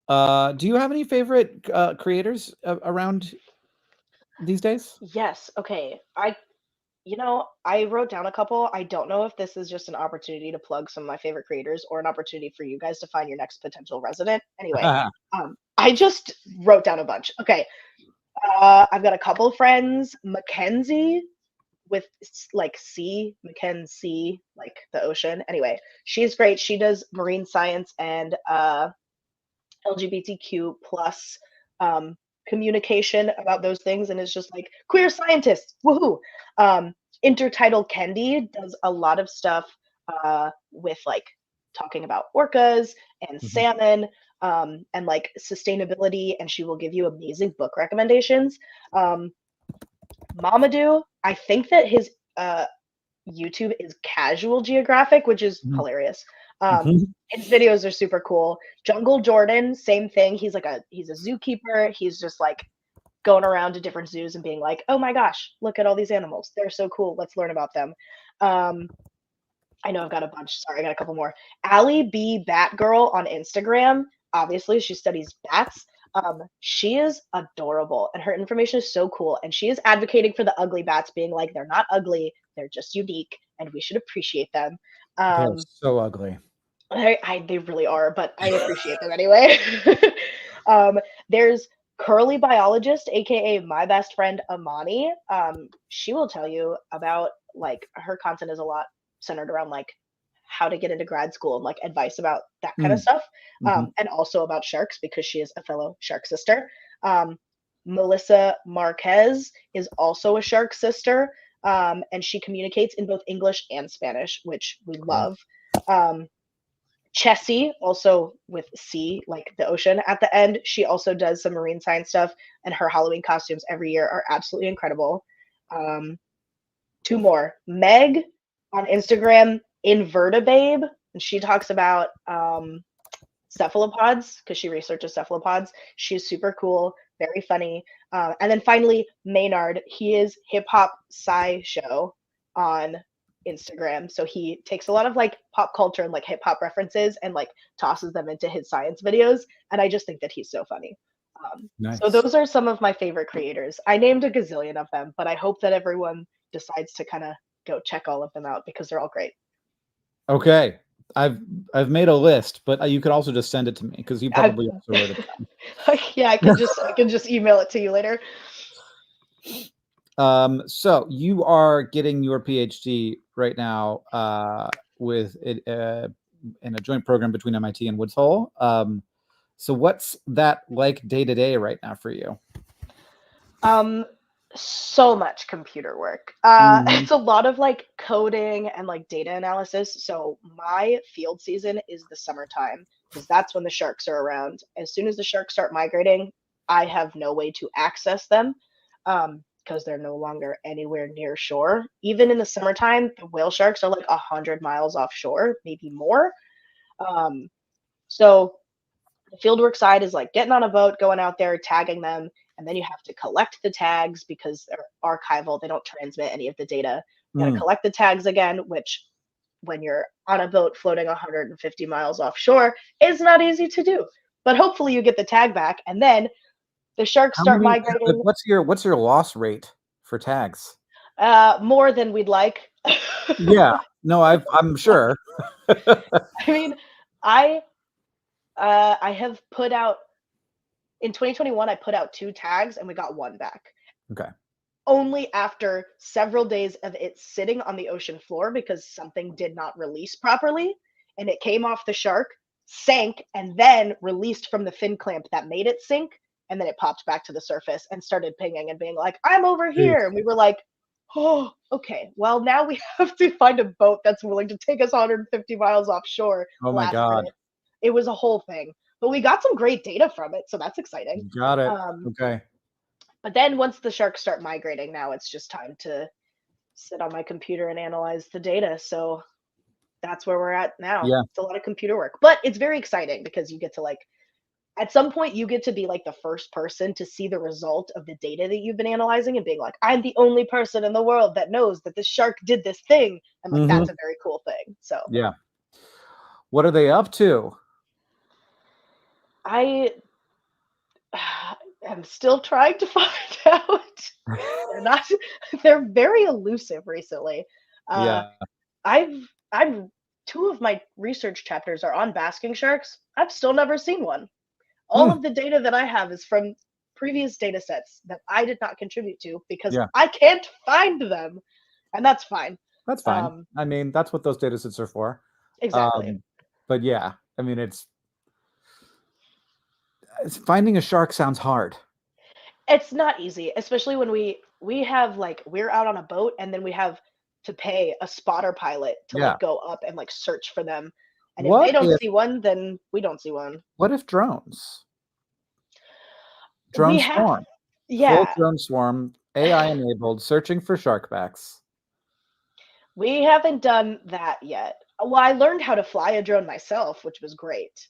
Speaker 2: Do you have any favorite creators around these days?
Speaker 1: Yes. Okay. I wrote down a couple. I don't know if this is just an opportunity to plug some of my favorite creators or an opportunity for you guys to find your next potential resident. Anyway, I just wrote down a bunch. Okay. I've got a couple of friends. Mackenzie with like Mackenzie, like the ocean. Anyway, she's great. She does marine science and LGBTQ plus communication about those things, and it's just like queer scientists, woohoo. Intertitle Kendi does a lot of stuff with like talking about orcas and salmon and like sustainability, and she will give you amazing book recommendations. Mamadou, I think that his YouTube is Casual Geographic, which is hilarious. His videos are super cool. Jungle Jordan, same thing. He's a zookeeper. He's just like going around to different zoos and being like, oh my gosh, look at all these animals. They're so cool. Let's learn about them. I know I've got a bunch. Sorry, I got a couple more. Allie B. Batgirl on Instagram. Obviously, she studies bats. She is adorable and her information is so cool. And she is advocating for the ugly bats, being like, they're not ugly, they're just unique, and we should appreciate them.
Speaker 2: They're so ugly.
Speaker 1: They really are, but I appreciate them anyway. There's Curly Biologist, aka my best friend Amani. She will tell you about like her content is a lot centered around like how to get into grad school and like advice about that kind of stuff. And also about sharks because she is a fellow shark sister. Melissa Marquez is also a shark sister. And she communicates in both English and Spanish, which we love. Chessie, also with C, like the ocean at the end. She also does some marine science stuff, and her Halloween costumes every year are absolutely incredible. Two more. Meg on Instagram, Invertibabe, and she talks about cephalopods because she researches cephalopods. She's super cool, very funny. And then finally, Maynard. He is hip hop SciShow on Instagram. So he takes a lot of like pop culture and like hip hop references and like tosses them into his science videos. And I just think that he's so funny. So
Speaker 2: Nice.
Speaker 1: those are some of my favorite creators. I named a gazillion of them, but I hope that everyone decides to kind of go check all of them out because they're all great.
Speaker 2: Okay. I've made a list, but you could also just send it to me because you probably also wrote it down.
Speaker 1: Yeah, I can just email it to you later.
Speaker 2: So you are getting your PhD right now with it in a joint program between MIT and Woods Hole. So what's that like day to day right now for you?
Speaker 1: So much computer work. It's a lot of like coding and like data analysis. So my field season is the summertime because that's when the sharks are around. As soon as the sharks start migrating, I have no way to access them because they're no longer anywhere near shore. Even in the summertime, the whale sharks are like 100 miles offshore, maybe more. So the fieldwork side is like getting on a boat, going out there, tagging them, and then you have to collect the tags because they're archival. They don't transmit any of the data. You got to collect the tags again, which when you're on a boat floating 150 miles offshore is not easy to do. But hopefully you get the tag back, and then the sharks start migrating.
Speaker 2: What's your loss rate for tags?
Speaker 1: More than we'd like.
Speaker 2: Yeah, no, I'm sure.
Speaker 1: I mean, I have put out in 2021. I put out 2 tags and we got 1 back.
Speaker 2: Okay.
Speaker 1: Only after several days of it sitting on the ocean floor because something did not release properly, and it came off the shark, sank, and then released from the fin clamp that made it sink, and then it popped back to the surface and started pinging and being like, "I'm over here," and we were like, "Oh, okay. Well, now we have to find a boat that's willing to take us 150 miles offshore."
Speaker 2: Oh my
Speaker 1: Last
Speaker 2: God.
Speaker 1: minute. It was a whole thing, but we got some great data from it, so that's exciting.
Speaker 2: Got it. Okay.
Speaker 1: But then once the sharks start migrating, now it's just time to sit on my computer and analyze the data. So that's where we're at now.
Speaker 2: Yeah.
Speaker 1: It's a lot of computer work, but it's very exciting because you get to like, at some point, you get to be like the first person to see the result of the data that you've been analyzing and being like, I'm the only person in the world that knows that the shark did this thing. And like, that's a very cool thing. So
Speaker 2: yeah. What are they up to?
Speaker 1: I am still trying to find out. They're very elusive recently.
Speaker 2: Yeah.
Speaker 1: I've 2 of my research chapters are on basking sharks. I've still never seen one. All of the data that I have is from previous data sets that I did not contribute to because I can't find them. And that's fine.
Speaker 2: That's fine. I mean, that's what those data sets are for.
Speaker 1: Exactly.
Speaker 2: But yeah, I mean, it's finding a shark sounds hard.
Speaker 1: It's not easy, especially when we have like we're out on a boat and then we have to pay a spotter pilot to like go up and like search for them. And if they don't see one, then we don't see one.
Speaker 2: What if drones?
Speaker 1: We have,
Speaker 2: Swarm.
Speaker 1: yeah.
Speaker 2: Full drone swarm, AI enabled, searching for sharkbacks.
Speaker 1: We haven't done that yet. Well, I learned how to fly a drone myself, which was great.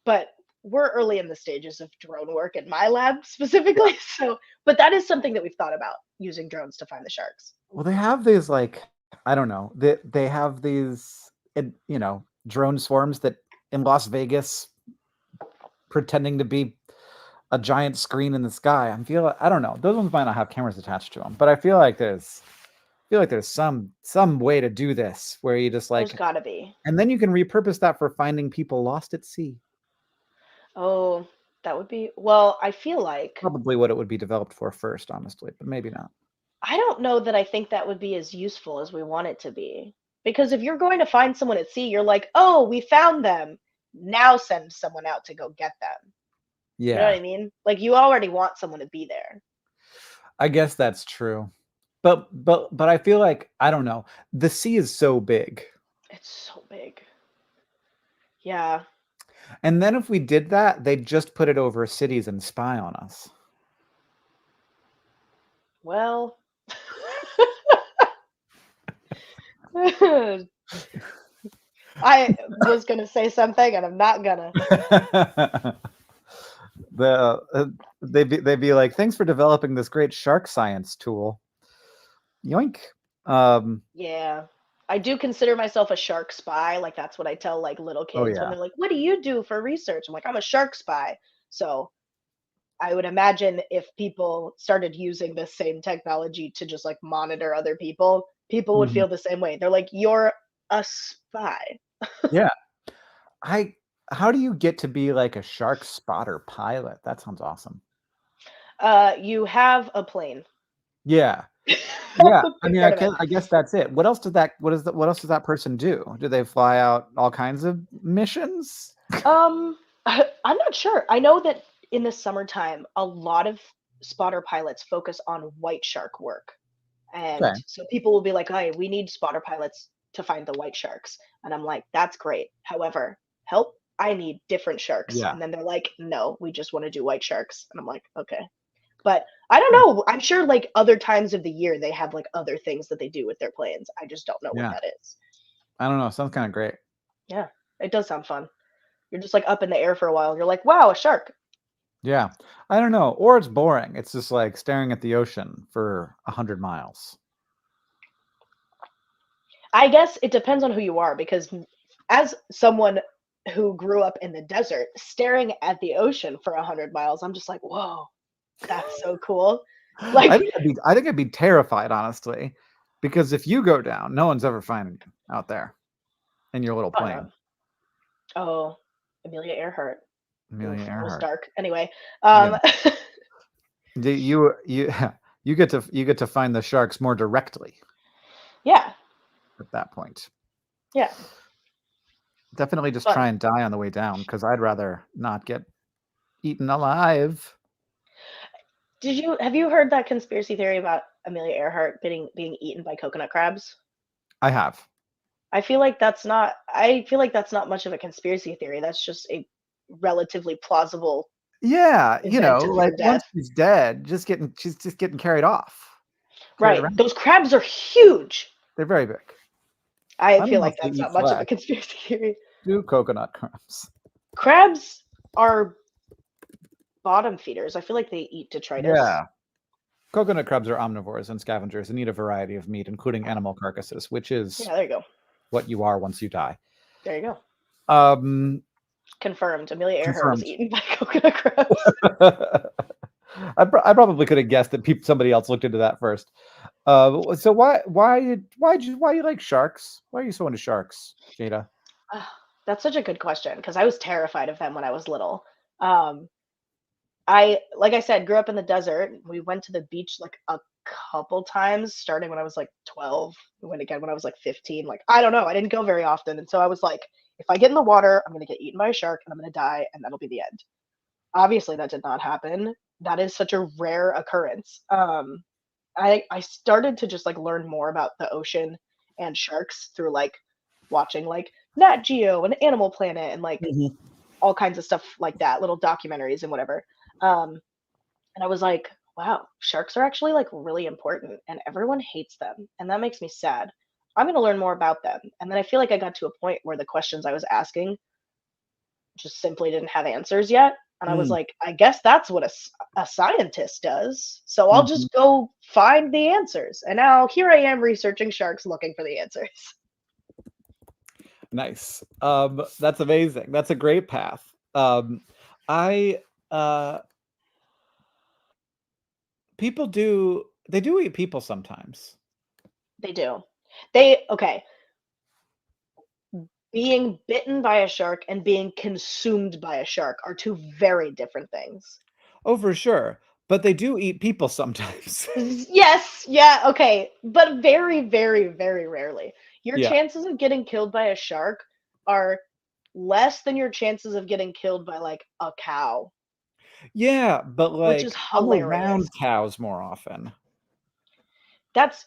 Speaker 1: But we're early in the stages of drone work in my lab specifically. So, but that is something that we've thought about using drones to find the sharks.
Speaker 2: Well, they have these like, I don't know, they have these, you know, drone swarms that in Las Vegas pretending to be a giant screen in the sky. I don't know. Those ones might not have cameras attached to them, but I feel like there's some way to do this where you just like,
Speaker 1: there's gotta be.
Speaker 2: And then you can repurpose that for finding people lost at sea.
Speaker 1: Oh, that would be, well, I feel like
Speaker 2: probably what it would be developed for first, honestly, but maybe not.
Speaker 1: I don't know that I think that would be as useful as we want it to be. Because if you're going to find someone at sea, you're like, oh, we found them. Now send someone out to go get them.
Speaker 2: Yeah.
Speaker 1: You know what I mean? Like you already want someone to be there.
Speaker 2: I guess that's true. But I feel like, I don't know. The sea is so big.
Speaker 1: It's so big. Yeah.
Speaker 2: And then if we did that, they'd just put it over cities and spy on us.
Speaker 1: Well, I was gonna say something, and I'm not gonna.
Speaker 2: They'd be like, thanks for developing this great shark science tool. Yoink.
Speaker 1: Yeah. I do consider myself a shark spy. Like that's what I tell like little
Speaker 2: Oh
Speaker 1: kids when
Speaker 2: yeah.
Speaker 1: they're like, "What do you do for research?" I'm like, "I'm a shark spy." So I would imagine if people started using this same technology to just like monitor other people, people would
Speaker 2: Mhm.
Speaker 1: feel the same way. They're like, "You're a spy."
Speaker 2: Yeah. How do you get to be like a shark spotter pilot? That sounds awesome.
Speaker 1: You have a plane.
Speaker 2: Yeah.
Speaker 1: That's
Speaker 2: Yeah.
Speaker 1: the
Speaker 2: I
Speaker 1: big
Speaker 2: mean,
Speaker 1: part of it.
Speaker 2: I guess that's it. What else what else does that person do? Do they fly out all kinds of missions?
Speaker 1: I'm not sure. I know that in the summertime, a lot of spotter pilots focus on white shark work.
Speaker 2: Okay.
Speaker 1: And so people will be like, "Hey, we need spotter pilots to find the white sharks." And I'm like, "That's great. However, help, I need different sharks."
Speaker 2: Yeah.
Speaker 1: And then they're like, "No, we just want to do white sharks." And I'm like, "Okay." But I don't know. I'm sure like other times of the year they have like other things that they do with their planes. I just don't know what
Speaker 2: Yeah.
Speaker 1: that is.
Speaker 2: I don't know. Sounds kind of great.
Speaker 1: Yeah, it does sound fun. You're just like up in the air for a while. You're like, "Wow, a shark."
Speaker 2: Yeah. I don't know. Or it's boring. It's just like staring at the ocean for 100 miles.
Speaker 1: I guess it depends on who you are because as someone who grew up in the desert, staring at the ocean for 100 miles, I'm just like, whoa, that's so cool. Like,
Speaker 2: I think I'd be terrified, honestly, because if you go down, no one's ever finding you out there in your little
Speaker 1: oh no,
Speaker 2: plane.
Speaker 1: oh, Amelia Earhart. Oof,
Speaker 2: Amelia
Speaker 1: that was
Speaker 2: Earhart.
Speaker 1: dark. Anyway,
Speaker 2: Yeah.
Speaker 1: um,
Speaker 2: You get to find the sharks more directly
Speaker 1: yeah,
Speaker 2: at that point.
Speaker 1: yeah.
Speaker 2: Definitely just
Speaker 1: But
Speaker 2: try and die on the way down because I'd rather not get eaten alive.
Speaker 1: have you heard that conspiracy theory about Amelia Earhart being eaten by coconut crabs?
Speaker 2: I have.
Speaker 1: I feel like that's not much of a conspiracy theory. That's just a relatively plausible
Speaker 2: Yeah,
Speaker 1: event of her
Speaker 2: like once
Speaker 1: death.
Speaker 2: she's dead, she's just getting carried off, carried
Speaker 1: Right.
Speaker 2: around.
Speaker 1: Those crabs are huge.
Speaker 2: They're very big.
Speaker 1: I
Speaker 2: I don't
Speaker 1: feel
Speaker 2: know
Speaker 1: like
Speaker 2: if they
Speaker 1: that's
Speaker 2: eat
Speaker 1: not much of a
Speaker 2: flesh.
Speaker 1: conspiracy theory.
Speaker 2: Do coconut crabs?
Speaker 1: Crabs are bottom feeders. I feel like they eat detritus.
Speaker 2: Yeah. Coconut crabs are omnivores and scavengers and eat a variety of meat, including animal carcasses, which is
Speaker 1: Yeah, there you go.
Speaker 2: what you are once you die.
Speaker 1: There you go.
Speaker 2: Um,
Speaker 1: Confirmed. Amelia Earhart was
Speaker 2: confirmed.
Speaker 1: eaten by coconut crabs.
Speaker 2: I probably could have guessed that somebody else looked into that first. So why you like sharks? Why are you so into sharks, Jada?
Speaker 1: That's such a good question because I was terrified of them when I was little. Um, I like I said, grew up in the desert. We went to the beach like a couple times, starting when I was like 12. We went again when I was like 15. Like I don't know, I didn't go very often, and so I was like, if I get in the water, I'm gonna get eaten by a shark and I'm gonna die, and that'll be the end. Obviously, that did not happen. That is such a rare occurrence. I started to just like learn more about the ocean and sharks through like watching like Nat Geo and Animal Planet and like
Speaker 2: Mhm.
Speaker 1: all kinds of stuff like that, little documentaries and whatever. Um, and I was like, wow, sharks are actually like really important and everyone hates them. And that makes me sad. I'm going to learn more about them. And then I feel like I got to a point where the questions I was asking just simply didn't have answers yet. And I was
Speaker 2: Mm,
Speaker 1: like, I guess that's what a scientist does. So I'll
Speaker 2: mhm.
Speaker 1: just go find the answers. And now here I am researching sharks looking for the answers.
Speaker 2: Nice. That's amazing. That's a great path. I uh, People they do eat people sometimes.
Speaker 1: They do. Okay, being bitten by a shark and being consumed by a shark are two very different things.
Speaker 2: Oh, for sure. But they do eat people sometimes.
Speaker 1: Yes, yeah, okay, but very, very, very rarely. Your
Speaker 2: Yeah.
Speaker 1: chances of getting killed by a shark are less than your chances of getting killed by like a cow,
Speaker 2: Yeah, but
Speaker 1: which is
Speaker 2: like I'm
Speaker 1: hilarious.
Speaker 2: around cows more often.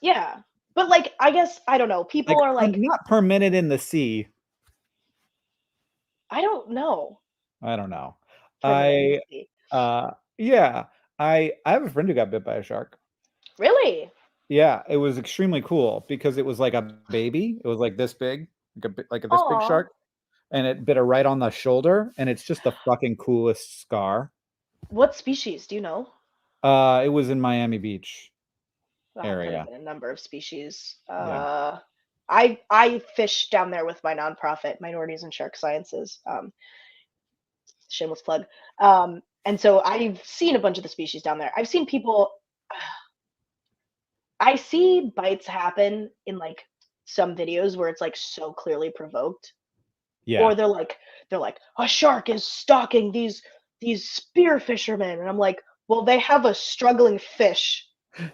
Speaker 1: Yeah. But like I guess I don't know.
Speaker 2: Like
Speaker 1: People are like
Speaker 2: not per minute in the sea.
Speaker 1: I don't know.
Speaker 2: I don't know.
Speaker 1: Per minute in the
Speaker 2: I
Speaker 1: sea.
Speaker 2: yeah, I have a friend who got bit by a shark.
Speaker 1: Really?
Speaker 2: Yeah, it was extremely cool because it was like a baby. It was like this big. this big
Speaker 1: Aw.
Speaker 2: shark, and it bit her right on the shoulder, and it's just the fucking coolest scar.
Speaker 1: What species? Do you know?
Speaker 2: It was in Miami Beach
Speaker 1: Well, it could have
Speaker 2: area.
Speaker 1: been a number of species.
Speaker 2: Yeah.
Speaker 1: I fish down there with my nonprofit, Minorities in Shark Sciences. Shameless plug. And so I've seen a bunch of the species down there. I've seen people. I see bites happen in like some videos where it's like so clearly provoked,
Speaker 2: Yeah.
Speaker 1: or they're like a shark is stalking these spear fishermen, and I'm like, well, they have a struggling fish,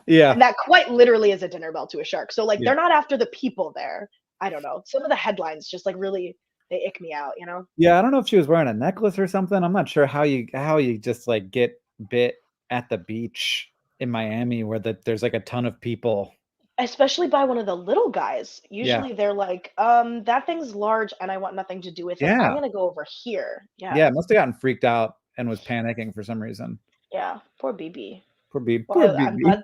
Speaker 2: Yeah.
Speaker 1: and that quite literally is a dinner bell to a shark. So like
Speaker 2: Yeah.
Speaker 1: they're not after the people there. I don't know. Some of the headlines just like really they ick me out, you know?
Speaker 2: Yeah, I don't know if she was wearing a necklace or something. I'm not sure how you just like get bit at the beach in Miami where there's like a ton of people.
Speaker 1: Especially by one of the little guys.
Speaker 2: Yeah.
Speaker 1: Usually they're like, that thing's large and I want nothing to do with it. I'm
Speaker 2: Yeah.
Speaker 1: gonna go over here.
Speaker 2: Yeah,
Speaker 1: Yeah.
Speaker 2: must have gotten freaked out and was panicking for some reason.
Speaker 1: Yeah. Poor BB.
Speaker 2: Poor
Speaker 1: Well, I'm
Speaker 2: BB.
Speaker 1: glad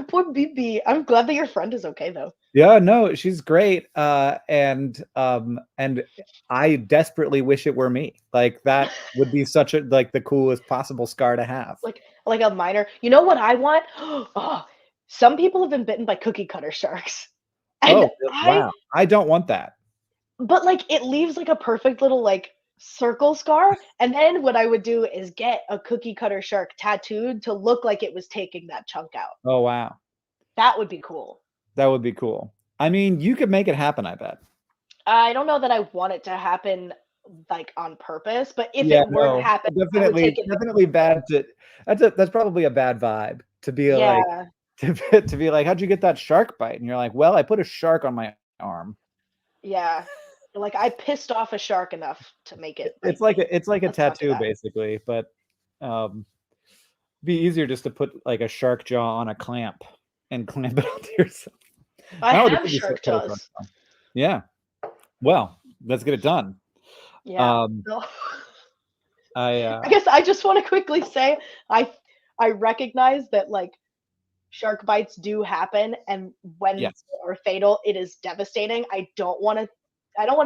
Speaker 1: poor BB. I'm glad that your friend is okay though.
Speaker 2: Yeah, no, she's great. And I desperately wish it were me. Like that would be such a like the coolest possible scar to have.
Speaker 1: Like a minor. You know what I want? Oh, some people have been bitten by cookie cutter sharks. And
Speaker 2: Oh, wow. I don't want that.
Speaker 1: but like it leaves like a perfect little like circle scar. And then what I would do is get a cookie cutter shark tattooed to look like it was taking that chunk out.
Speaker 2: Oh, wow.
Speaker 1: That would be cool.
Speaker 2: That would be cool. I mean, you could make it happen, I bet.
Speaker 1: I don't know that I want it to happen like on purpose, but if
Speaker 2: Yeah,
Speaker 1: it were to
Speaker 2: no,
Speaker 1: happen, I would
Speaker 2: definitely,
Speaker 1: take it.
Speaker 2: definitely bad to. That's probably a bad vibe to be like
Speaker 1: Yeah,
Speaker 2: to be like, how'd you get that shark bite? And you're like, well, I put a shark on my arm.
Speaker 1: yeah. Like I pissed off a shark enough to make it
Speaker 2: It's
Speaker 1: bite
Speaker 2: like
Speaker 1: me.
Speaker 2: a
Speaker 1: Let's not do
Speaker 2: tattoo
Speaker 1: that.
Speaker 2: basically, but be easier just to put like a shark jaw on a clamp and clamp it onto yourself.
Speaker 1: I
Speaker 2: That would
Speaker 1: have
Speaker 2: be so
Speaker 1: shark
Speaker 2: cool.
Speaker 1: jaws.
Speaker 2: Yeah. Well, let's get it done.
Speaker 1: Yeah.
Speaker 2: Um,
Speaker 1: No.
Speaker 2: I
Speaker 1: I guess I just want to quickly say I recognize that like shark bites do happen, and when
Speaker 2: yes,
Speaker 1: they are fatal, it is devastating. I don't want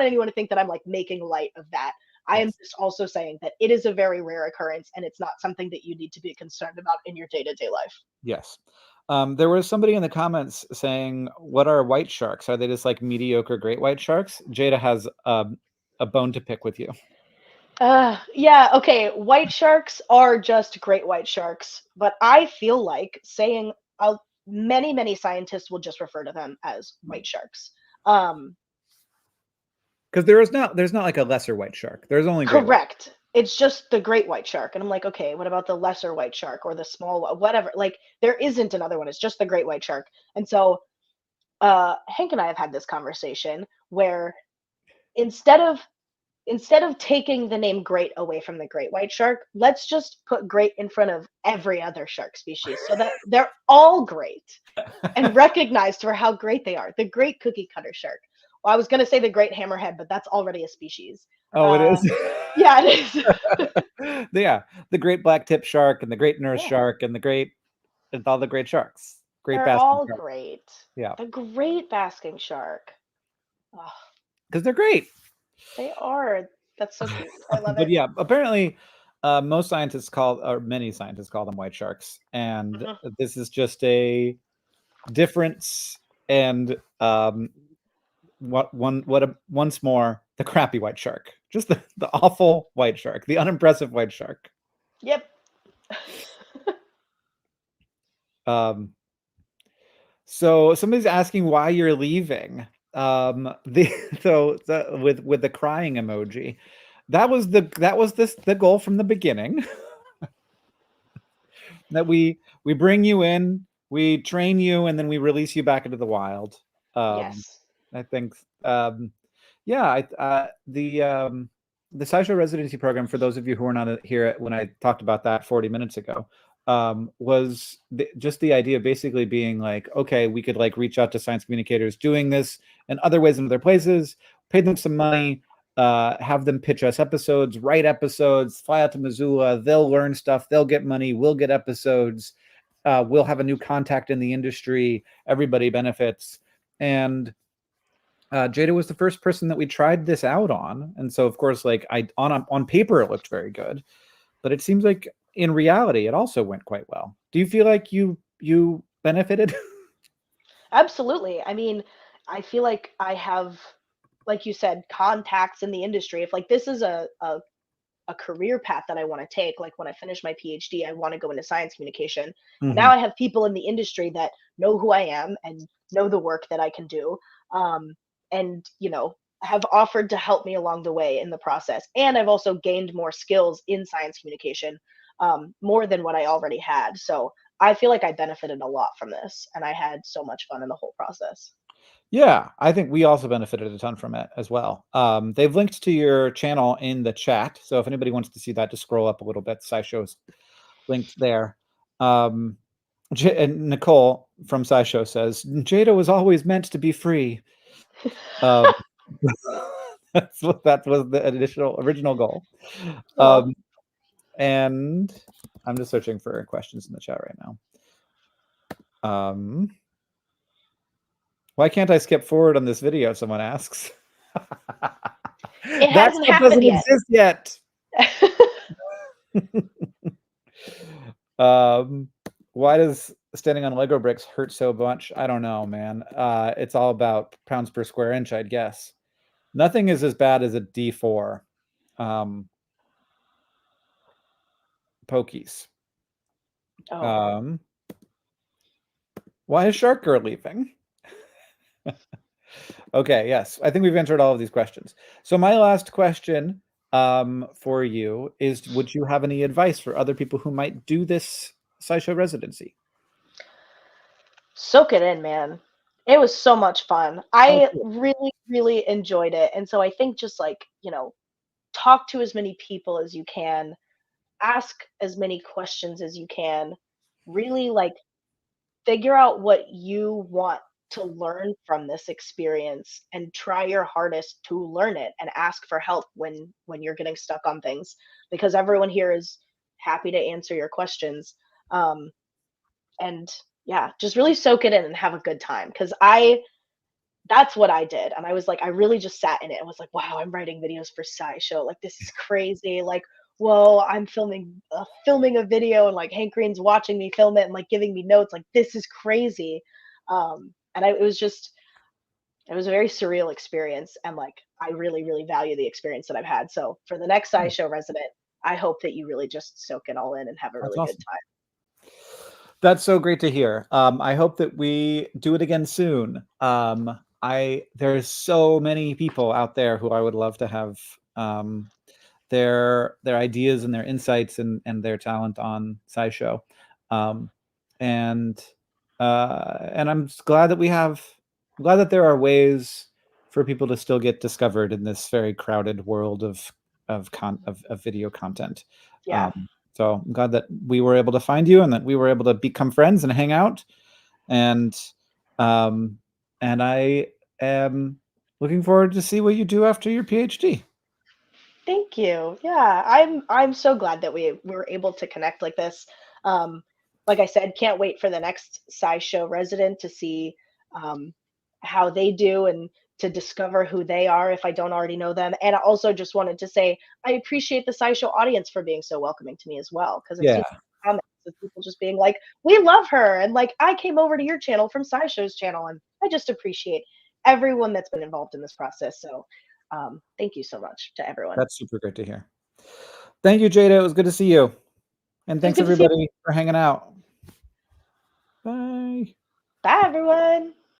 Speaker 1: anyone to think that I'm like making light of that. I am
Speaker 2: yes,
Speaker 1: just also saying that it is a very rare occurrence and it's not something that you need to be concerned about in your day-to-day life.
Speaker 2: yes. There was somebody in the comments saying, "What are white sharks? Are they just like mediocre great white sharks?" Jada has a bone to pick with you.
Speaker 1: Yeah, okay. White sharks are just great white sharks, but I feel like saying many scientists will just refer to them as white sharks. Um,
Speaker 2: Because there's not like a lesser white shark. There's only great white.
Speaker 1: Correct. It's just the great white shark. And I'm like, okay, what about the lesser white shark or the small whatever? Like there isn't another one. It's just the great white shark. And so Hank and I have had this conversation where instead of taking the name great away from the great white shark, let's just put great in front of every other shark species so that they're all great and recognized for how great they are. The great cookie cutter shark. Well, I was going to say the great hammerhead, but that's already a species.
Speaker 2: Oh, it is.
Speaker 1: Yeah, it is.
Speaker 2: Yeah, the great black tip shark and the great nurse
Speaker 1: Yeah,
Speaker 2: shark and all the great sharks. Great
Speaker 1: they're
Speaker 2: basking
Speaker 1: all
Speaker 2: shark.
Speaker 1: great.
Speaker 2: Yeah,
Speaker 1: The great basking shark. Oh,
Speaker 2: because they're great.
Speaker 1: they are. That's so cute. I love
Speaker 2: But
Speaker 1: it.
Speaker 2: yeah, apparently, many scientists call them white sharks, and
Speaker 1: Mhm.
Speaker 2: this is just a difference. And once more, the crappy white shark, just the awful white shark, the unimpressive white shark.
Speaker 1: Yep.
Speaker 2: So somebody's asking why you're leaving. With the crying emoji, that was the goal from the beginning. That we bring you in, we train you, and then we release you back into the wild.
Speaker 1: Yes.
Speaker 2: I think, yeah, the SciShow residency program, for those of you who were not here when I talked about that 40 minutes ago, was just the idea of basically being like, okay, we could like reach out to science communicators doing this in other ways in other places, pay them some money, have them pitch us episodes, write episodes, fly out to Missoula, they'll learn stuff, they'll get money, we'll get episodes, we'll have a new contact in the industry, everybody benefits. And Jaida was the first person that we tried this out on, and so of course, like on paper it looked very good, but it seems like in reality it also went quite well. Do you feel like you benefited?
Speaker 1: Absolutely. I mean, I feel like I have, like you said, contacts in the industry. If like this is a career path that I want to take, like when I finish my PhD, I want to go into science communication. And now
Speaker 2: Mhm.
Speaker 1: I have people in the industry that know who I am and know the work that I can do. And, have offered to help me along the way in the process. And I've also gained more skills in science communication, more than what I already had. So I feel like I benefited a lot from this and I had so much fun in the whole process.
Speaker 2: Yeah, I think we also benefited a ton from it as well. They've linked to your channel in the chat, so if anybody wants to see that, just scroll up a little bit. SciShow's linked there. And Nicole from SciShow says, Jaida was always meant to be free. Um, that was the original goal.
Speaker 1: Well,
Speaker 2: And I'm just searching for questions in the chat right now. Why can't I skip forward on this video? Someone asks.
Speaker 1: it
Speaker 2: That
Speaker 1: hasn't
Speaker 2: stuff
Speaker 1: happened
Speaker 2: doesn't
Speaker 1: yet.
Speaker 2: exist yet. Why does standing on Lego bricks hurt so much? I don't know, man. It's all about pounds per square inch, I'd guess. Nothing is as bad as a D4. Pokies.
Speaker 1: Oh.
Speaker 2: Why is Shark Girl leaving? Okay, yes. I think we've answered all of these questions. So my last question for you is, would you have any advice for other people who might do this SciShow residency?
Speaker 1: Soak it in, man. It was so much fun.
Speaker 2: Oh,
Speaker 1: I
Speaker 2: cool.
Speaker 1: really, really enjoyed it. And so I think just like, talk to as many people as you can, ask as many questions as you can, really like figure out what you want to learn from this experience and try your hardest to learn it and ask for help when you're getting stuck on things because everyone here is happy to answer your questions. And yeah, just really soak it in and have a good time because I that's what I did. And I was like, I really just sat in it and was like, wow, I'm writing videos for SciShow. Like, this is crazy. Like, whoa, I'm filming a video and like Hank Green's watching me film it and like giving me notes. Like, this is crazy. It was it was a very surreal experience. And like, I really, really value the experience that I've had. So for the next SciShow resident, I hope that you really just soak it all in and have a
Speaker 2: That's
Speaker 1: really good
Speaker 2: awesome.
Speaker 1: time.
Speaker 2: That's so great to hear. I hope that we do it again soon. There's so many people out there who I would love to have their ideas and their insights and their talent on SciShow. And I'm glad that there are ways for people to still get discovered in this very crowded world of video content.
Speaker 1: Yeah.
Speaker 2: So I'm glad that we were able to find you and that we were able to become friends and hang out. And I am looking forward to see what you do after your PhD.
Speaker 1: Thank you. Yeah, I'm so glad that we were able to connect like this. Um, like I said, can't wait for the next SciShow resident to see um, how they do and to discover who they are if I don't already know them. And I also just wanted to say I appreciate the SciShow audience for being so welcoming to me as well because I've
Speaker 2: Yeah,
Speaker 1: seen comments of people just being like, "We love her," and like, "I came over to your channel from SciShow's channel," and I just appreciate everyone that's been involved in this process. So thank you so much to everyone.
Speaker 2: that's super great to hear. Thank you, Jaida. It was good to see you. And
Speaker 1: It was
Speaker 2: thanks
Speaker 1: good to see you.
Speaker 2: everybody for hanging out. Bye.
Speaker 1: Bye, everyone.